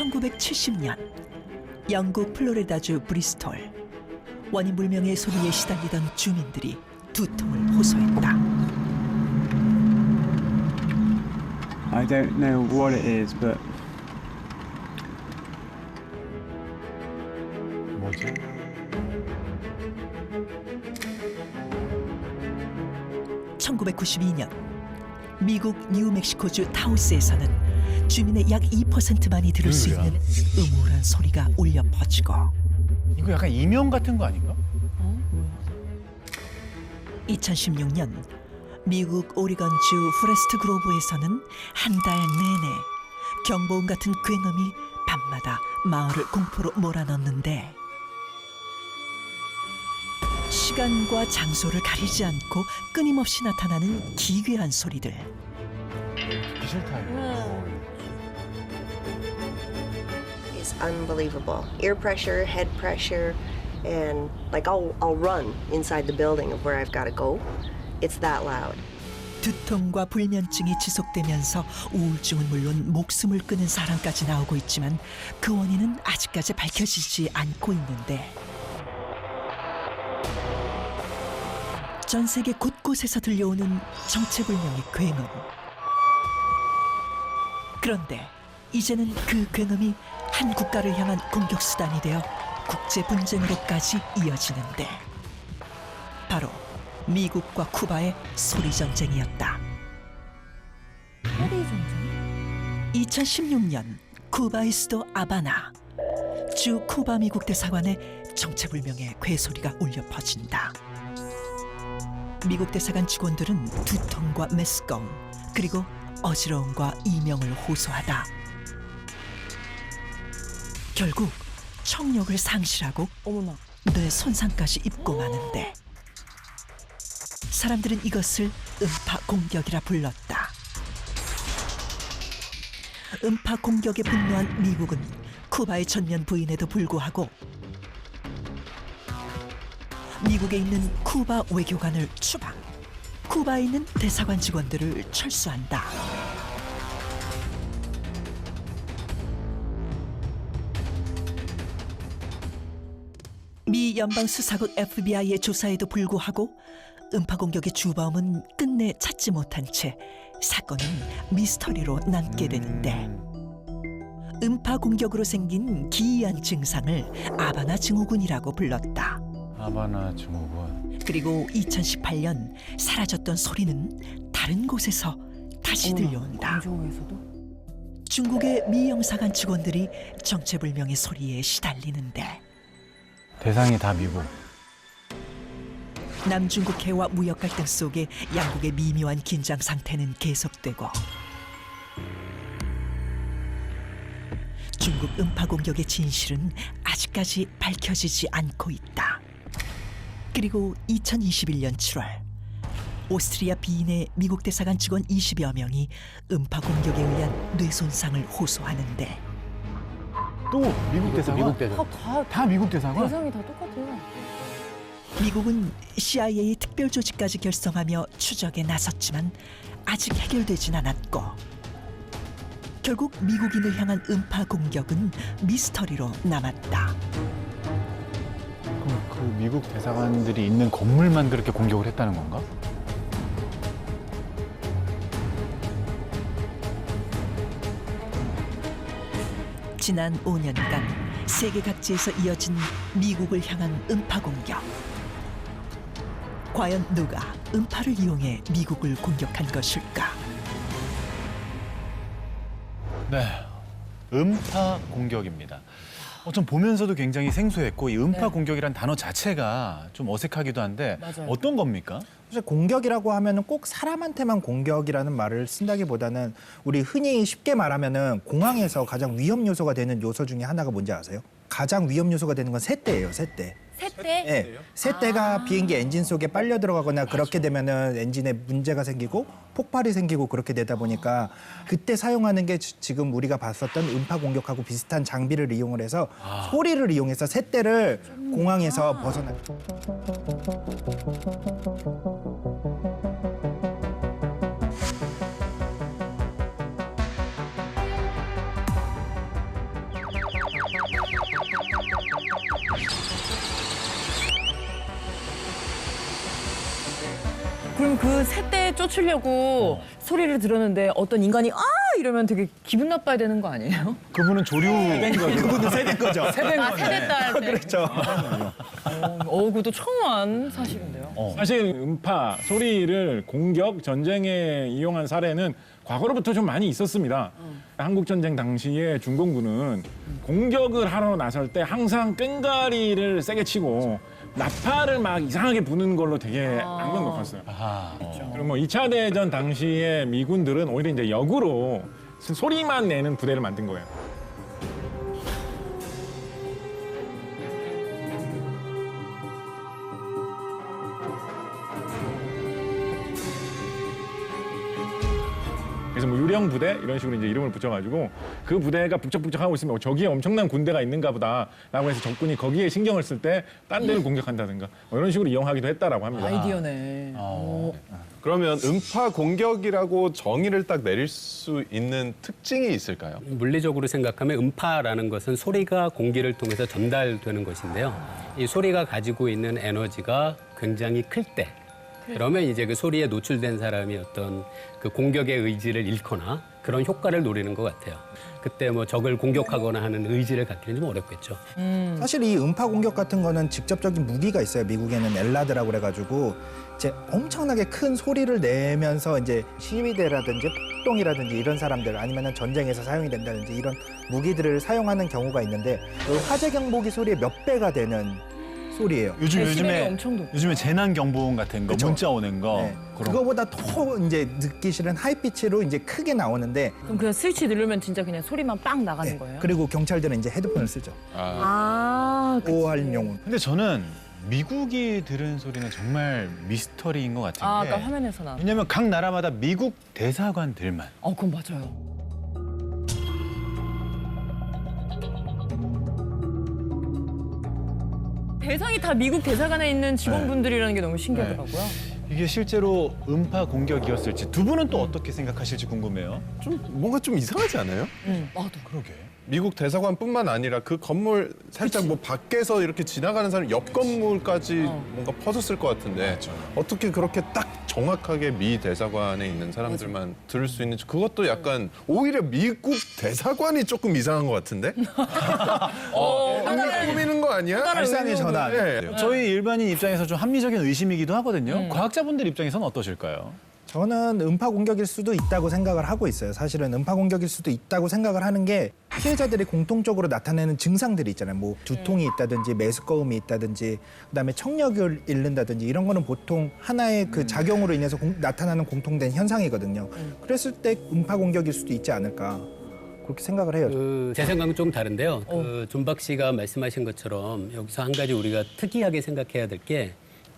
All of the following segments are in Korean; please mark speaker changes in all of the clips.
Speaker 1: 1970년 영국 플로리다주 브리스톨. 원인 불명의 소리에 시달리던 주민들이 두통을 호소했다.
Speaker 2: I don't know what it is, but
Speaker 3: 뭐지?
Speaker 1: (1992년) 미국 뉴멕시코주 타우스에서는 주민의 약 2%만이 들을 수 있는 음울한 소리가 울려 퍼지고,
Speaker 3: 이거 약간 이명 같은 거 아닌가?
Speaker 1: 2016년 미국 오리건주 포레스트 그로브에서는 한 달 내내 경보음 같은 굉음이 밤마다 마을을 공포로 몰아넣는데, 시간과 장소를 가리지 않고 끊임없이 나타나는 기괴한 소리들.
Speaker 3: 듣기 싫다 이거.
Speaker 4: It's unbelievable. Ear pressure, head pressure, and like I'll run inside the building of where I've got to go. It's that loud.
Speaker 1: 두통과 불면증이 지속되면서 우울증은 물론 목숨을 끊은 사람까지 나오고 있지만 그 원인은 아직까지 밝혀지지 않고 있는데, 전 세계 곳곳에서 들려오는 정체불명의 굉음. 그런데 이제는 그 굉음이 한 국가를 향한 공격 수단이 되어 국제 분쟁으로까지 이어지는데, 바로 미국과 쿠바의 소리 전쟁이었다.
Speaker 5: 소리 전쟁?
Speaker 1: 2016년 쿠바의 수도 아바나. 주 쿠바 미국 대사관에 정체불명의 괴소리가 울려 퍼진다. 미국 대사관 직원들은 두통과 메스꺼움, 그리고 어지러움과 이명을 호소하다 결국 청력을 상실하고
Speaker 5: 어머나.
Speaker 1: 뇌 손상까지 입고 마는데, 사람들은 이것을 음파 공격이라 불렀다. 음파 공격에 분노한 미국은 쿠바의 전면 부인에도 불구하고 미국에 있는 쿠바 외교관을 추방, 쿠바에 있는 대사관 직원들을 철수한다. 미 연방수사국 FBI의 조사에도 불구하고 음파 공격의 주범은 끝내 찾지 못한 채 사건은 미스터리로 남게 되는데, 음파 공격으로 생긴 기이한 증상을 아바나 증후군이라고 불렀다.
Speaker 3: 아바나 증후군.
Speaker 1: 그리고 2018년 사라졌던 소리는 다른 곳에서 다시 들려온다.
Speaker 5: 공중에서도?
Speaker 1: 중국의 미 영사관 직원들이 정체불명의 소리에 시달리는데,
Speaker 3: 대상이 다 미국.
Speaker 1: 남중국해와 무역 갈등 속에 양국의 미묘한 긴장 상태는 계속되고, 중국 음파 공격의 진실은 아직까지 밝혀지지 않고 있다. 그리고 2021년 7월 오스트리아 비인의 미국 대사관 직원 20여 명이 음파 공격에 의한 뇌손상을 호소하는데,
Speaker 3: 또 미국 대사관?
Speaker 6: 미국 대사관.
Speaker 3: 다 미국 대사관?
Speaker 5: 대상이 다 똑같아요.
Speaker 1: 미국은 CIA 특별 조직까지 결성하며 추적에 나섰지만 아직 해결되진 않았고, 결국 미국인을 향한 음파 공격은 미스터리로 남았다.
Speaker 3: 그럼 그 미국 대사관들이 있는 건물만 그렇게 공격을 했다는 건가?
Speaker 1: 지난 5년간 세계 각지에서 이어진 미국을 향한 음파 공격. 과연 누가 음파를 이용해 미국을 공격한 것일까?
Speaker 3: 네, 음파 공격입니다. 좀 보면서도 굉장히 생소했고, 이 음파
Speaker 5: 네.
Speaker 3: 공격이란 단어 자체가 좀 어색하기도 한데
Speaker 5: 맞아요.
Speaker 3: 어떤 겁니까?
Speaker 6: 사실 공격이라고 하면은 꼭 사람한테만 공격이라는 말을 쓴다기보다는 우리 흔히 쉽게 말하면은 공항에서 가장 위험 요소가 되는 요소 중에 하나가 뭔지 아세요? 가장 위험 요소가 되는 건 새떼예요, 새떼.
Speaker 5: 새떼?
Speaker 6: 네, 새떼가 비행기 엔진 속에 빨려 들어가거나 그렇게 되면은 엔진에 문제가 생기고 폭발이 생기고 그렇게 되다 보니까 그때 사용하는 게 지금 우리가 봤었던 음파 공격하고 비슷한 장비를 이용을 해서 소리를 이용해서 새떼를 공항에서 벗어나.
Speaker 7: 그럼 그 새떼 쫓으려고 소리를 들었는데 어떤 인간이 아 이러면 되게 기분 나빠야 되는 거 아니에요?
Speaker 3: 그분은 조류
Speaker 6: 그분은 세대 거죠.
Speaker 3: 세대인
Speaker 7: 아
Speaker 3: 건데.
Speaker 7: 세대 딸 때.
Speaker 6: 그렇죠.
Speaker 7: 그것도 처음 한 사실인데요.
Speaker 8: 사실 음파 소리를 공격 전쟁에 이용한 사례는 과거로부터 좀 많이 있었습니다. 한국 전쟁 당시에 중공군은 공격을 하러 나설 때 항상 끈가리를 세게 치고 나팔을 막 이상하게 부는 걸로 되게 악명 높았어요. 그리고 뭐 2차 대전 당시에 미군들은 오히려 이제 역으로 소리만 내는 부대를 만든 거예요. 그래서 뭐 유령 부대 이런 식으로 이제 이름을 붙여가지고 그 부대가 북적북적하고 있으면 저기에 엄청난 군대가 있는가 보다라고 해서 적군이 거기에 신경을 쓸 때 딴 데를 공격한다든가 뭐 이런 식으로 이용하기도 했다라고 합니다.
Speaker 7: 아이디어네.
Speaker 9: 그러면 음파 공격이라고 정의를 딱 내릴 수 있는 특징이 있을까요?
Speaker 10: 물리적으로 생각하면 음파라는 것은 소리가 공기를 통해서 전달되는 것인데요. 이 소리가 가지고 있는 에너지가 굉장히 클 때, 그러면 이제 그 소리에 노출된 사람이 어떤 그 공격의 의지를 잃거나 그런 효과를 노리는 것 같아요. 그때 뭐 적을 공격하거나 하는 의지를 갖기는 좀 어렵겠죠.
Speaker 6: 사실 이 음파 공격 같은 거는 직접적인 무기가 있어요. 미국에는 엘라드라고 그래가지고 이제 엄청나게 큰 소리를 내면서 이제 시위대라든지 폭동이라든지 이런 사람들 아니면은 전쟁에서 사용이 된다든지 이런 무기들을 사용하는 경우가 있는데 그 화재 경보기 소리의 몇 배가 되는 소리예요.
Speaker 3: 요즘에 재난 경보음 같은 거,
Speaker 6: 그쵸?
Speaker 3: 문자 오는 거.
Speaker 6: 네.
Speaker 3: 그런
Speaker 6: 그거보다 더 이제 듣기 싫은 하이피치로 이제 크게 나오는데
Speaker 7: 그럼 그냥 스위치 누르면 진짜 그냥 소리만 빵 나가는
Speaker 6: 네.
Speaker 7: 거예요?
Speaker 6: 그리고 경찰들은 이제 헤드폰을 쓰죠. 보호할용.
Speaker 3: 근데 저는 미국이 들은 소리는 정말 미스터리인 것 같은 게.
Speaker 7: 아까 화면에서 나.
Speaker 3: 왜냐면 각 나라마다 미국 대사관들만
Speaker 7: 그건 맞아요. 대상이 다 미국 대사관에 있는 직원분들이라는 게 너무 신기하더라고요.
Speaker 3: 이게 실제로 음파 공격이었을지 두 분은 또 어떻게 생각하실지 궁금해요.
Speaker 9: 뭔가 좀 이상하지 않아요?
Speaker 7: 나도.
Speaker 3: 그러게.
Speaker 9: 미국 대사관뿐만 아니라 그 건물 살짝 뭐 밖에서 이렇게 지나가는 사람 옆 건물까지 뭔가 퍼졌을 것 같은데 어떻게 그렇게 딱 정확하게 미 대사관에 있는 사람들만 들을 수 있는지 그것도 약간 오히려 미국 대사관이 조금 이상한 것 같은데? 꾸미는 거 아니야?
Speaker 6: 발상의 전환.
Speaker 9: 네.
Speaker 3: 저희 일반인 입장에서 좀 합리적인 의심이기도 하거든요. 과학자분들 입장에서는 어떠실까요?
Speaker 6: 저는 음파 공격일 수도 있다고 생각을 하고 있어요. 사실은 음파 공격일 수도 있다고 생각을 하는 게 피해자들이 공통적으로 나타내는 증상들이 있잖아요. 뭐 두통이 있다든지 메스꺼움이 있다든지 그다음에 청력을 잃는다든지 이런 거는 보통 하나의 그 작용으로 인해서 나타나는 공통된 현상이거든요. 그랬을 때 음파 공격일 수도 있지 않을까 그렇게 생각을 해요.
Speaker 10: 제 생각은 좀 다른데요. 존박 씨가 말씀하신 것처럼 여기서 한 가지 우리가 특이하게 생각해야 될 게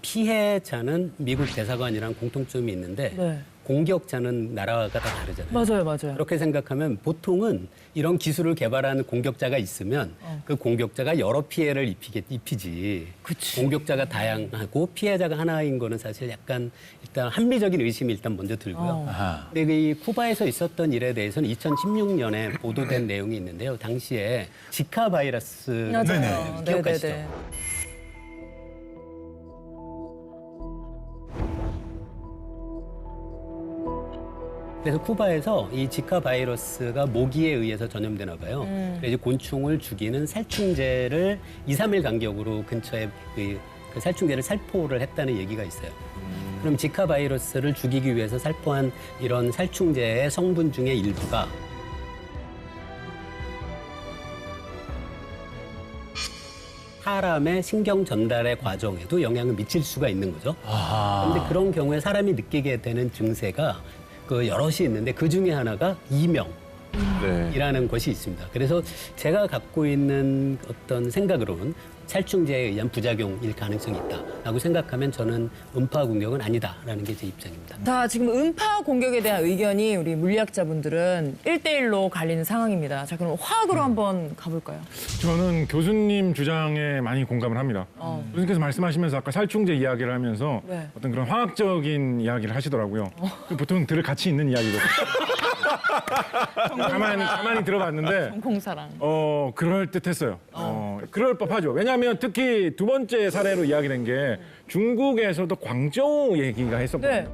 Speaker 10: 피해자는 미국 대사관이랑 공통점이 있는데
Speaker 7: 네.
Speaker 10: 공격자는 나라가 다 다르잖아요.
Speaker 7: 맞아요.
Speaker 10: 그렇게 생각하면 보통은 이런 기술을 개발하는 공격자가 있으면 그 공격자가 여러 피해를 입히지.
Speaker 7: 그치.
Speaker 10: 공격자가 다양하고 피해자가 하나인 거는 사실 약간 일단 합리적인 의심이 일단 먼저 들고요. 근데 이 쿠바에서 있었던 일에 대해서는 2016년에 보도된 내용이 있는데요. 당시에 지카 바이러스
Speaker 7: 맞아요.
Speaker 10: 기억하시죠?
Speaker 7: 네네네.
Speaker 10: 그래서 쿠바에서 이 지카 바이러스가 모기에 의해서 전염되나 봐요. 그래서 이제 곤충을 죽이는 살충제를 2, 3일 간격으로 근처에 그 살충제를 살포를 했다는 얘기가 있어요. 그럼 지카 바이러스를 죽이기 위해서 살포한 이런 살충제의 성분 중에 일부가 사람의 신경 전달의 과정에도 영향을 미칠 수가 있는 거죠. 그런데 그런 경우에 사람이 느끼게 되는 증세가 그 여럿이 있는데 그 중에 하나가 이명이라는 것이 있습니다. 그래서 제가 갖고 있는 어떤 생각으로는 살충제에 의한 부작용일 가능성이 있다라고 생각하면 저는 음파 공격은 아니다라는 게 제 입장입니다.
Speaker 7: 자, 지금 음파 공격에 대한 의견이 우리 물리학자분들은 1대1로 갈리는 상황입니다. 자, 그럼 화학으로 한번 가볼까요?
Speaker 8: 저는 교수님 주장에 많이 공감을 합니다. 교수님께서 말씀하시면서 아까 살충제 이야기를 하면서
Speaker 7: 네.
Speaker 8: 어떤 그런 화학적인 이야기를 하시더라고요. 보통 들 같이 있는 이야기거든요. 가만히 들어봤는데
Speaker 7: 공사랑.
Speaker 8: 그럴 듯했어요. 그럴 법하죠. 왜냐하면 특히 두 번째 사례로 이야기된 게 중국에서도 광저우 얘기가 했었거든요.
Speaker 7: 네.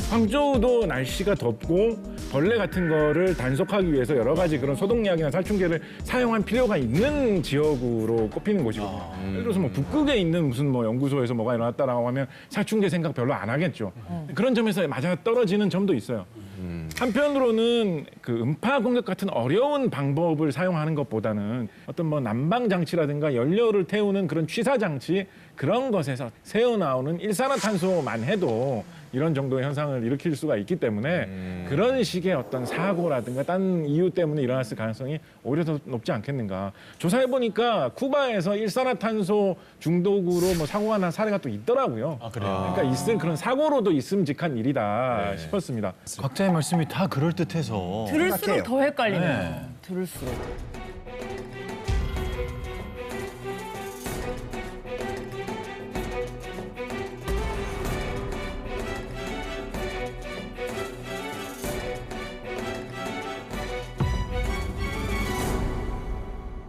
Speaker 8: 광저우도 날씨가 덥고 벌레 같은 거를 단속하기 위해서 여러 가지 그런 소독약이나 살충제를 사용할 필요가 있는 지역으로 꼽히는 곳이거든요. 예를 들어서 뭐 북극에 있는 무슨 뭐 연구소에서 뭐가 일어났다라고 하면 살충제 생각 별로 안 하겠죠. 그런 점에서 맞아 떨어지는 점도 있어요. 한편으로는 그 음파 공격 같은 어려운 방법을 사용하는 것보다는 어떤 뭐 난방 장치라든가 연료를 태우는 그런 취사 장치 그런 것에서 새어 나오는 일산화탄소만 해도 이런 정도의 현상을 일으킬 수가 있기 때문에 그런 식의 어떤 사고라든가 딴 이유 때문에 일어났을 가능성이 오히려 더 높지 않겠는가. 조사해 보니까 쿠바에서 일산화탄소 중독으로 뭐 사고가 난 사례가 또 있더라고요.
Speaker 3: 그래요?
Speaker 8: 그러니까 있을 그런 사고로도 있음직한 일이다 싶었습니다.
Speaker 3: 각자의 말씀이 다 그럴 듯해서.
Speaker 7: 들을수록
Speaker 6: 생각해요.
Speaker 7: 더 헷갈리네요.
Speaker 3: 네.
Speaker 7: 들을수록.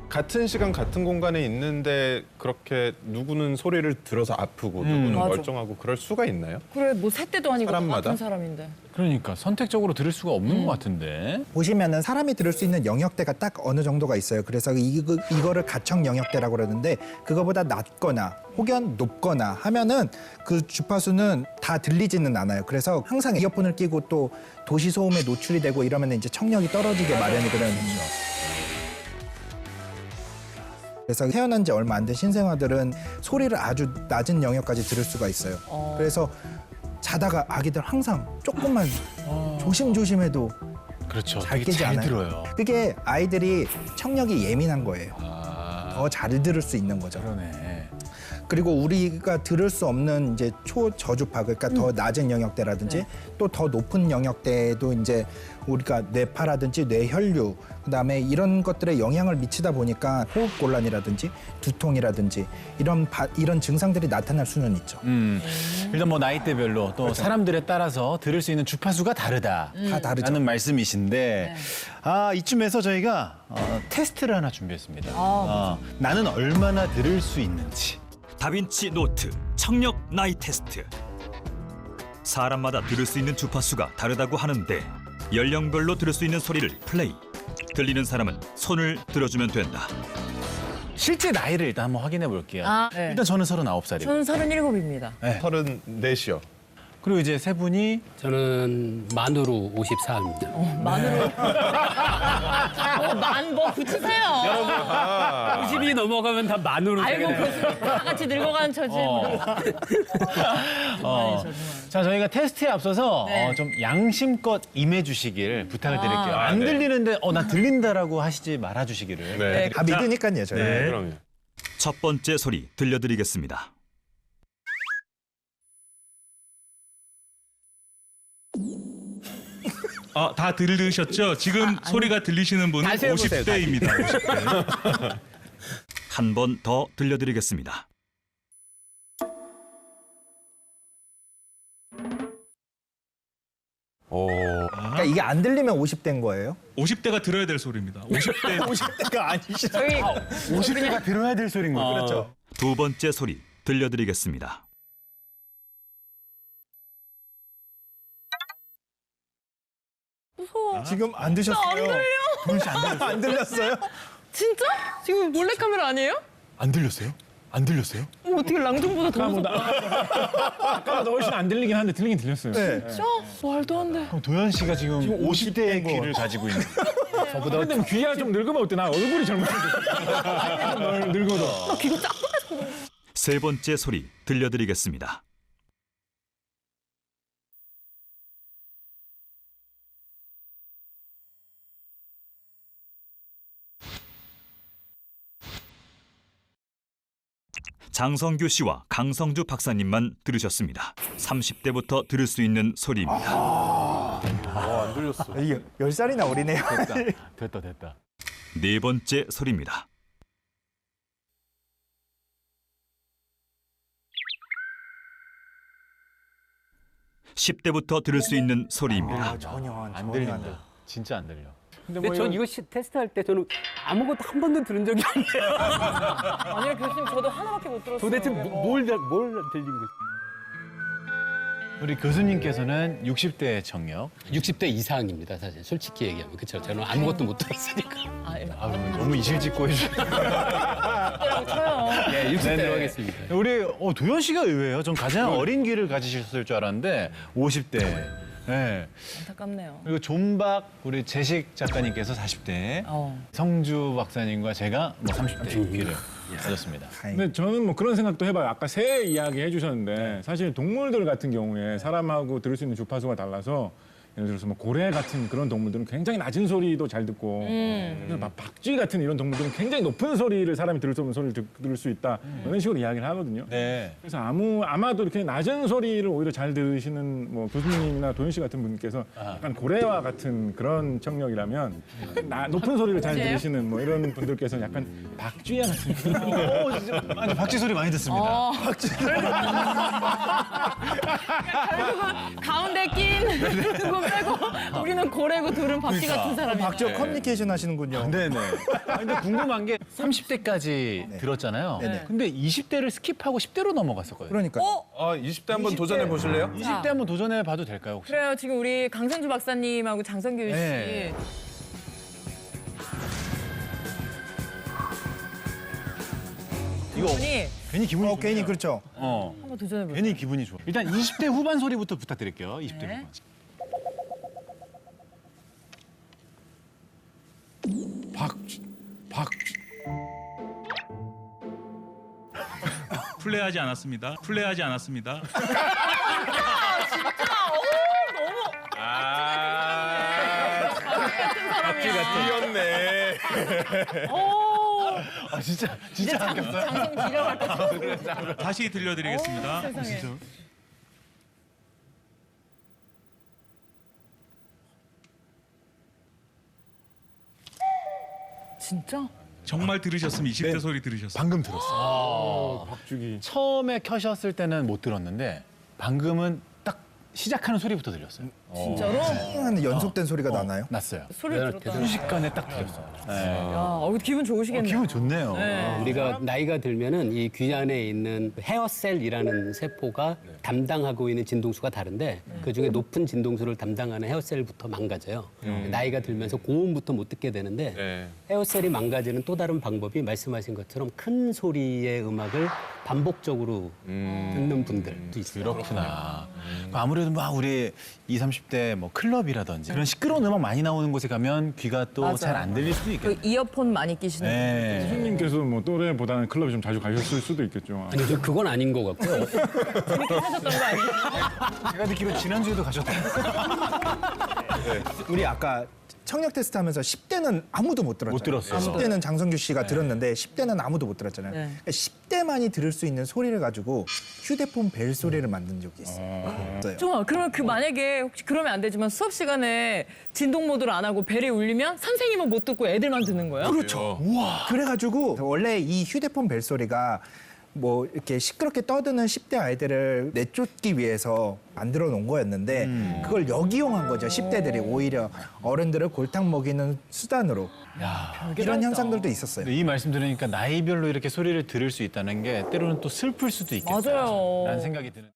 Speaker 9: 같은 시간 같은 공간에 있는데 그렇게 누구는 소리를 들어서 아프고 누구는
Speaker 7: 맞아.
Speaker 9: 멀쩡하고 그럴 수가 있나요?
Speaker 7: 그래 뭐 새때도 아니고
Speaker 9: 사람마다?
Speaker 7: 같은 사람인데.
Speaker 3: 그러니까 선택적으로 들을 수가 없는 것 같은데.
Speaker 6: 보시면은 사람이 들을 수 있는 영역대가 딱 어느 정도가 있어요. 그래서 이거를 가청 영역대라고 그러는데 그거보다 낮거나 혹은 높거나 하면은 그 주파수는 다 들리지는 않아요. 그래서 항상 이어폰을 끼고 또 도시 소음에 노출이 되고 이러면 이제 청력이 떨어지게 마련이거든요. 그래서 태어난 지 얼마 안 된 신생아들은 소리를 아주 낮은 영역까지 들을 수가 있어요. 그래서 자다가 아기들 항상 조금만 조심조심해도
Speaker 3: 그렇죠.
Speaker 6: 잘
Speaker 3: 되게
Speaker 6: 깨지
Speaker 3: 잘
Speaker 6: 않아요.
Speaker 3: 들어요.
Speaker 6: 그게 아이들이 청력이 예민한 거예요. 더 잘 들을 수 있는 거죠.
Speaker 3: 그러네.
Speaker 6: 그리고 우리가 들을 수 없는 이제 초저주파 그러니까 더 낮은 영역대라든지 또 더 높은 영역대도 이제 우리가 뇌파라든지 뇌혈류 그다음에 이런 것들에 영향을 미치다 보니까 호흡곤란이라든지 두통이라든지 이런 증상들이 나타날 수는 있죠.
Speaker 3: 일단 뭐 나이대별로 또 사람들에 따라서 들을 수 있는 주파수가 다르다.
Speaker 6: 다 다르죠.
Speaker 3: 라는 말씀이신데 이쯤에서 저희가 테스트를 하나 준비했습니다. 나는 얼마나 들을 수 있는지.
Speaker 11: 다빈치 노트 청력 나이 테스트. 사람마다 들을 수 있는 주파수가 다르다고 하는데 연령별로 들을 수 있는 소리를 플레이. 들리는 사람은 손을 들어주면 된다.
Speaker 3: 실제 나이를 일단 한번 확인해 볼게요.
Speaker 7: 네.
Speaker 3: 일단 저는 39살이고.
Speaker 7: 저는 37입니다.
Speaker 9: 34이요.
Speaker 3: 그리고 이제 세 분이
Speaker 10: 저는 만으로 54입니다.
Speaker 7: 만으로. 만뭐 붙이세요.
Speaker 10: 50이 넘어가면 다 만으로
Speaker 7: 아이고 그렇습니다. 다 같이 늙어가는 처지.
Speaker 3: 자, 저희가 테스트에 앞서서
Speaker 7: 네.
Speaker 3: 좀 양심껏 임해주시길 부탁을 드릴게요. 안
Speaker 9: 네.
Speaker 3: 들리는데 나 들린다라고 하시지 말아주시기를.
Speaker 9: 네.
Speaker 6: 다 믿으니까요, 저희.
Speaker 9: 그럼요.
Speaker 11: 첫 번째 소리 들려드리겠습니다.
Speaker 12: 다 들으셨죠? 지금 소리가 들리시는 분은
Speaker 6: 다시 해보세요,
Speaker 12: 50대입니다. 50대.
Speaker 11: 한 번 더 들려드리겠습니다.
Speaker 6: 그러니까 이게 안 들리면 50대인 거예요?
Speaker 12: 50대가 들어야 될 소리입니다. 50대
Speaker 6: 50대가 아니시죠?
Speaker 7: 저희
Speaker 3: 50대가 들어야 될 소리인 거예요.
Speaker 6: 그렇죠.
Speaker 11: 두 번째 소리 들려드리겠습니다.
Speaker 7: 무서워.
Speaker 6: 지금 안 드셨어요? 안 들렸어요?
Speaker 7: 진짜? 지금 몰래카메라 아니에요?
Speaker 3: 안 들렸어요? 안 들렸어요?
Speaker 7: 어떻게 랑중보다 더 무서워.
Speaker 8: 아까보다 훨씬 안 들리긴 한데 들리긴 들렸어요.
Speaker 6: 네.
Speaker 7: 진짜? 말도 안 돼.
Speaker 3: 그럼 도현 씨가 지금 50대의 귀를 가지고 있는.
Speaker 8: 저보다 근데 귀가 좀 늙으면 어때? 나 얼굴이 젊은데. 늙어도.
Speaker 11: 세 번째 소리 들려드리겠습니다. 장성규 씨와 강성주 박사님만 들으셨습니다. 30대부터 들을 수 있는 소리입니다.
Speaker 9: 안 들렸어.
Speaker 6: 이게 10살이나 어리네요.
Speaker 3: 됐다.
Speaker 11: 네 번째 소리입니다. 10대부터 들을 수 있는 소리입니다.
Speaker 6: 전혀
Speaker 3: 안 들린다. 진짜 안 들려.
Speaker 10: 근데 전 이거 테스트할 때 저는 아무것도 한 번도 들은 적이 없네요.
Speaker 7: 아니요, 교수님 저도 하나밖에 못 들었어요.
Speaker 10: 도대체 뭘 들린 거지?
Speaker 3: 우리 교수님께서는 60대 청력.
Speaker 10: 60대 이상입니다, 사실. 솔직히 얘기하면. 그렇죠. 저는 아무것도 못 들었으니까.
Speaker 3: 너무 이실직고 해주세요.
Speaker 7: 그때라고 쳐요.
Speaker 10: 네, 60대로
Speaker 3: 네네.
Speaker 10: 하겠습니다.
Speaker 3: 우리 도현 씨가 의외예요. 전 가장 어린 귀를 가지셨을 줄 알았는데 50대. 네.
Speaker 7: 안타깝네요.
Speaker 3: 그리고 존박 우리 재식 작가님께서 40대, 성주 박사님과 제가 뭐 30대 귀를 가졌습니다.
Speaker 8: 근데 저는 뭐 그런 생각도 해봐요. 아까 새 이야기 해주셨는데 사실 동물들 같은 경우에 사람하고 들을 수 있는 주파수가 달라서 예를 들어서 뭐 고래 같은 그런 동물들은 굉장히 낮은 소리도 잘 듣고 막 박쥐 같은 이런 동물들은 굉장히 높은 소리를 사람이 들을 수 없는 소리를 들을 수 있다 이런 식으로 이야기를 하거든요.
Speaker 3: 네.
Speaker 8: 그래서 아마도 이렇게 낮은 소리를 오히려 잘 들으시는 뭐 교수님이나 도현 씨 같은 분께서 약간 고래와 같은 그런 청력이라면 높은 소리를 잘 들으시는 뭐 이런 분들께서는 약간 박쥐야 같은
Speaker 3: 진짜 아니, 박쥐 소리 많이 듣습니다.
Speaker 7: 결국은 가운데 낀 그거 빼고 우리는 고래고 둘은 박쥐 같은 사람이에요.
Speaker 6: 박지호 커뮤니케이션 하시는군요.
Speaker 3: 네네. 근데 궁금한 게 30대까지 들었잖아요.
Speaker 6: 네네.
Speaker 3: 근데 20대를 스킵하고 10대로 넘어갔었거든요.
Speaker 6: 그러니까
Speaker 9: 아, 20대 한번 도전해 보실래요?
Speaker 3: 20대 한번 도전해 봐도 될까요, 혹시?
Speaker 7: 그래요. 지금 우리 강선주 박사님하고 장성규 씨
Speaker 3: 네. 이거
Speaker 7: 분이
Speaker 3: 괜히 기분이 좋네요.
Speaker 6: 괜히 그렇죠.
Speaker 7: 한번 도전해보세요.
Speaker 3: 괜히 기분이 좋아. 일단 20대 후반 소리부터 부탁드릴게요. 20대
Speaker 7: 네.
Speaker 3: 후반.
Speaker 12: 플레이하지 않았습니다. 플레이하지 않았습니다.
Speaker 7: 박쥐 같은
Speaker 9: 귀엽네.
Speaker 3: 아 진짜 아꼈어요.
Speaker 7: 장성 기려갈 것
Speaker 12: 다시 들려드리겠습니다.
Speaker 7: 세상에. 진짜?
Speaker 12: 정말 들으셨으면 20대 소리 들으셨어요.
Speaker 3: 방금 들었어요.
Speaker 8: 박쥐기.
Speaker 3: 처음에 켜셨을 때는 못 들었는데 방금은 딱 시작하는 소리부터 들렸어요.
Speaker 7: 진짜로?
Speaker 6: 하는 연속된 소리가 나나요?
Speaker 3: 났어요.
Speaker 7: 소리를 들었다.
Speaker 3: 순식간에 딱 들렸어요. 네.
Speaker 7: 기분 좋으시겠네요.
Speaker 3: 기분 좋네요.
Speaker 7: 네.
Speaker 10: 우리가 나이가 들면은 이 귀 안에 있는 헤어셀이라는 세포가 담당하고 있는 진동수가 다른데 그중에 높은 진동수를 담당하는 헤어셀부터 망가져요. 나이가 들면서 고음부터 못 듣게 되는데
Speaker 9: 네.
Speaker 10: 헤어셀이 망가지는 또 다른 방법이 말씀하신 것처럼 큰 소리의 음악을 반복적으로 듣는 분들도 있어요.
Speaker 3: 그렇구나. 아무래도 막 우리 20, 30대 뭐 클럽이라든지 그런 시끄러운 음악 많이 나오는 곳에 가면 귀가 또 잘 안 들릴 수도 있겠네요.
Speaker 7: 그 이어폰 많이 끼시는
Speaker 3: 네.
Speaker 8: 교수님께서 뭐 또래보다는 클럽에 좀 자주 가셨을 수도 있겠죠.
Speaker 10: 아니, 그건 아닌 것 같고요.
Speaker 7: 재밌게 하셨던 거 아니에요?
Speaker 3: 제가 듣기로 지난주에도 가셨던
Speaker 6: 우리 아까 청력 테스트 하면서 10대는 아무도 못 들었잖아요.
Speaker 3: 못 들었어요.
Speaker 6: 10대는 장성규 씨가 들었는데 10대는 아무도 못 들었잖아요.
Speaker 7: 네.
Speaker 6: 그러니까 10대만이 들을 수 있는 소리를 가지고 휴대폰 벨 소리를 만든 적이 있어요.
Speaker 7: 정말 그러면 만약에 혹시 그러면 안 되지만 수업 시간에 진동 모드를 안 하고 벨이 울리면 선생님은 못 듣고 애들만 듣는 거예요?
Speaker 6: 그렇죠. 우와. 그래가지고 원래 이 휴대폰 벨 소리가 뭐 이렇게 시끄럽게 떠드는 10대 아이들을 내쫓기 위해서 만들어 놓은 거였는데 그걸 역이용한 거죠. 10대들이 오히려 어른들을 골탕 먹이는 수단으로 이런 현상들도 있었어요.
Speaker 3: 이 말씀 들으니까 나이별로 이렇게 소리를 들을 수 있다는 게 때로는 또 슬플 수도 있겠다.
Speaker 7: 맞아요.
Speaker 3: 라는 생각이 드는.